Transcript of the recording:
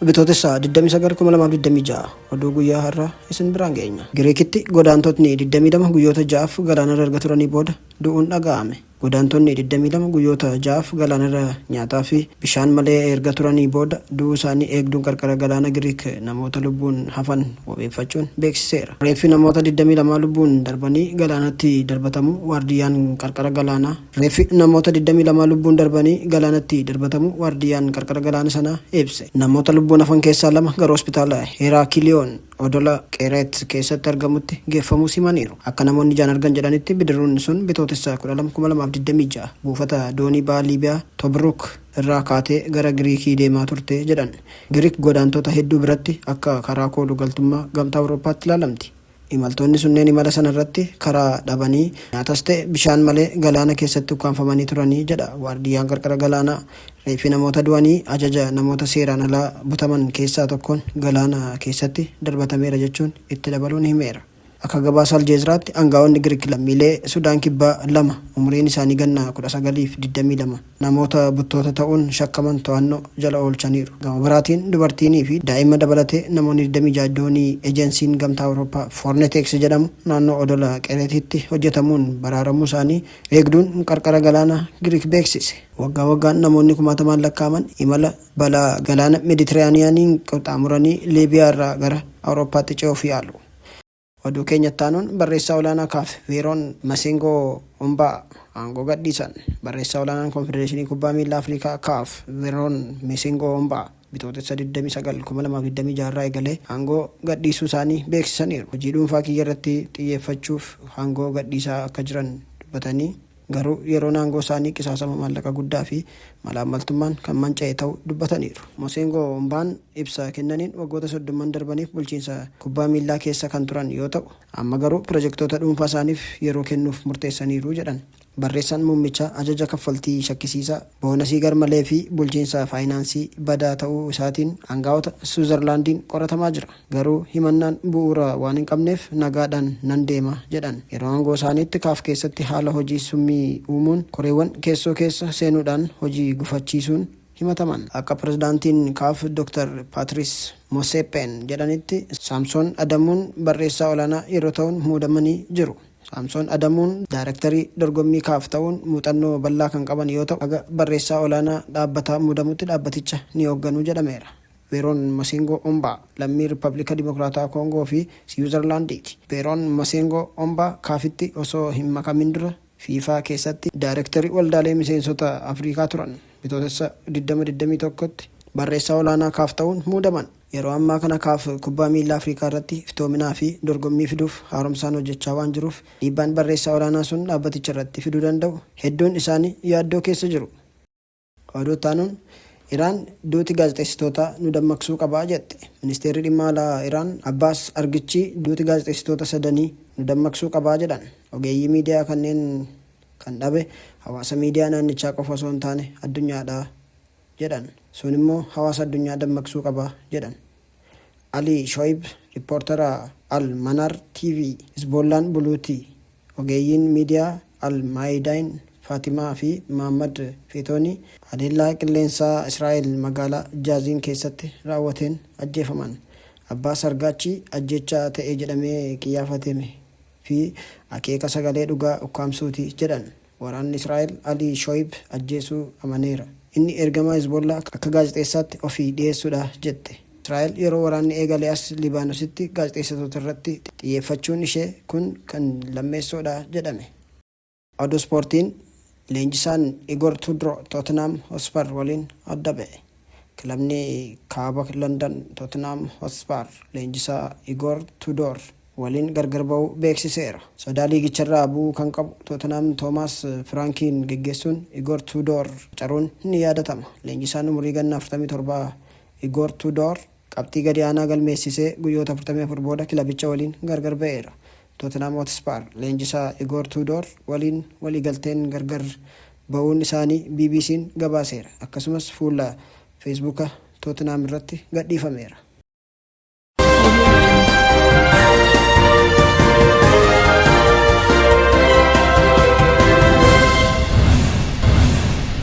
Bitootessa 29/2026 oduu guyyaa har'aa isin biraan geenya. Giriikitti godaantotni 22 guyyoota 6 galaanarra erga turanii booda du'uun dhaga'ame. Godaantonni 22 guyyoota 6 galaanarra nyaataa fi bishaan malee erga turanii booda du'uu isaanii eegduun qarqara galaana Giriik namoota lubbuun hafan wabeeffachuun beeksiseera. Reeffi namoota 22 lubbuun darbanii galaanatti darbatamu waardiyyaan qarqara galaanaa. Reeffi namoota 22 lubbuun darbanii galaanatti darbatamu waardiyyaan qarqara galaana sanaa ibse. Namoota lubbuun hafan keessaa 2 gara hospitaala Heeraakiliyoon odola Qereet keessatti argamutti geeffamuu simaniiru. Akka namoonni ijaan argan jedhanitti bidiruun sun bitootessa 12/2026 buufata doonii ba'aa Liibiyaa Tobruk irraa kaatee gara Giriikii deemaa turte jedhan. Giriik godaantota hedduu biratti akka karaa kooluu galtummaa gamtaa Awurooppaatti ilaalamti. Imaltoonni sunneen imala sanarratti karaa dhabanii nyaatas ta'e bishaan malee galaana keessatti ukkaanfamanii turanii jedha waardiyyaan qarqara galaanaa. Reeffi namoota du'anii ajaja namoota seeraan alaa butaman keessaa tokkoon galaana keessatti darbatameera jechuun itti dabaluun himeera. Akka gabaasa Aljeeziraatti aangaa'onni Giriik lammiilee Sudaan kibbaa 2 umriin isaanii ganna 19 fi 22 namoota buttoota ta'uun shakkaman to'annoo jala oolchaniiru. Gama biraatiin dubartiinii fi daa'ima dabalatee namoonni 26 doonii ejensiin gamtaa Awurooppaa Fornetex jedhamu naannoo odola Qereetitti hojjetamuun baraaramuu isaanii eegduun qarqara galaana Giriik beeksise. Waggaa waggaan namoonni 1000 lakkaa'aman imala balaa galaana Meeditiraaniyaaniin qaxxaamuranii Liibiyaa irraa gara Awurooppaatti ce'uuf yaalu. Oduu keenyatti aanuun barreessaa olaanaa kaaf Veeroon Masingoo Ombaa aangoo gadhiisan. Barreessaa olaanaan Konfedereeshinii Kubbaa Miilaa Afrikaa kaaf Veeroon Masingoo Ombaa bitootessa 29/2026 irraa eegalee aangoo gadhiisuu isaanii beeksisaniiru. Hojii dhuunfaa kiyya irratti xiyyeeffachuuf aangoo gadhiisaa akka jiran dubbatanii garuu yeroo aangoo isaanii qisaasama maallaqa guddaa fi malaammaltummaan kan manca'e ta'uu dubbataniiru. Masingoo Ombaan ibsa kennaniin waggoota 30 darbaniif bulchiinsa kubbaa miilaa keessa kan turan yoo ta'u amma garuu pirojektoota dhuunfaa isaaniif yeroo kennuuf murteessaniiru jedhan. Barreessaan muummichaa ajaja kaffaltii shakkisiisaa boonasii garmalee fi bulchiinsa faayinaansii badaa ta'uu isaatiin aangaa'ota Swiizerlaandiin qoratamaa jira. Garuu himannaan bu'uura waan hin qabneef nagaadhaan nan deema jedhan. Yeroo aangoo isaaniitti kaaf keessatti haala hojii summii uumuun koreewwan keessoo keessa seenuudhaan hojii gufachiisuun himataman. Akka pirezidaantiin kaaf Dr. Patrice Motsepen jedhanitti Saamsoon Adamuun barreessaa olaanaa yeroo ta'uun muudamanii jiru. Saamsoon Adamuun daayirektarii dorgommii kaaf ta'uun muuxannoo bal'aa kan qaban yoo ta'u aga barreessaa olaanaa dhaabbataa muudamutti dhaabbaticha ni hoogganu jedhameera. Veeroon Masingoo Ombaa lammii Riippaabilika Dimokiraataa Koongoo fi Swiizerlaandiiti. Veeroon Masingoo Ombaa kaafitti osoo hin makamin dura fiifaa keessatti daayirektarii waldaalee miseensota Afrikaa turan. Bitootessa 2021tti barreessaa olaanaa kaaf ta'uun muudaman. Yeroo ammaa kana kaaf kubbaa miilaa Afrikaa irratti iftoominaa fi dorgommii fiduuf haaromsaan hojjechaa waan jiruuf dhiibbaan barreessaa olaanaa sun dhaabbaticha irratti fiduu danda'u hedduun isaanii yaaddoo keessa jiru. Oduu taanuun Iraan duuti gaazexeessitootaa nu dammaqsuu qabaa jette. Ministeerri dhimma alaa Iraan Abbaas Argichi duuti gaazexeessitoota sadanii nu dammaqsuu qabaa jedhan. Ogeeyyii miidiyaa kanneen kan dhabe hawaasa miidiyaa naannichaa qofa osoo hin taane addunyaadhaa jedhan. Sun immoo hawaasa addunyaa dammaqsuu qabaa jedhan. Ali Shoaib riippoortara Al-Manar TV Hizbollaan buluutii ogeeyyiin miidiyaa Al-Maayidain Faatimaa fi Muhammad Feetoonii adeellaa qilleensaa Israa'el magaalaa Jaaziin keessatti raawwateen ajjeefaman. Abbaas Argaachi ajjechaa ta'ee jedhamee qiyyaafatame fi akeeka sagalee dhugaa ukkaamsuuti jedhan. Waraanni Israa'el Ali Shoaib ajjeesuu amaneera. Inni ergamaa Hizbollaa akka gaazexeessaatti ofii dhiyeessuudha jette. Israa'el yeroo waraanni eegalee as Libaanositti gaazexeessitoota irratti xiyyeeffachuun ishee kun kan lammeessoodha jedhame. Oduu ispoortiin leenjisaan Igor Tudor Tottenham Hotspur waliin adda ba'e. Kilabni kaaba London Tottenham Hotspur leenjisaa Igor Tudor waliin gargar ba'uu beeksiseera. Sodaa liigicharraa bu'uu kan qabu Tottenham Toomaas Frankiin geggeessuun Igor Tudor caruun ni yaadatama. Leenjisaan umurii ganna 47 Igor Tudor qabxii gadi aanaa galmeessisee guyyoota 44 booda kilabicha waliin gargar ba'eera. Tottenham Hotspur leenjisaa Igor Tudor waliin waliigalteen gargar ba'uun isaanii BBC'n gabaaseera. Akkasumas fuula Feesbuuka Tottenham irratti gadhiifameera.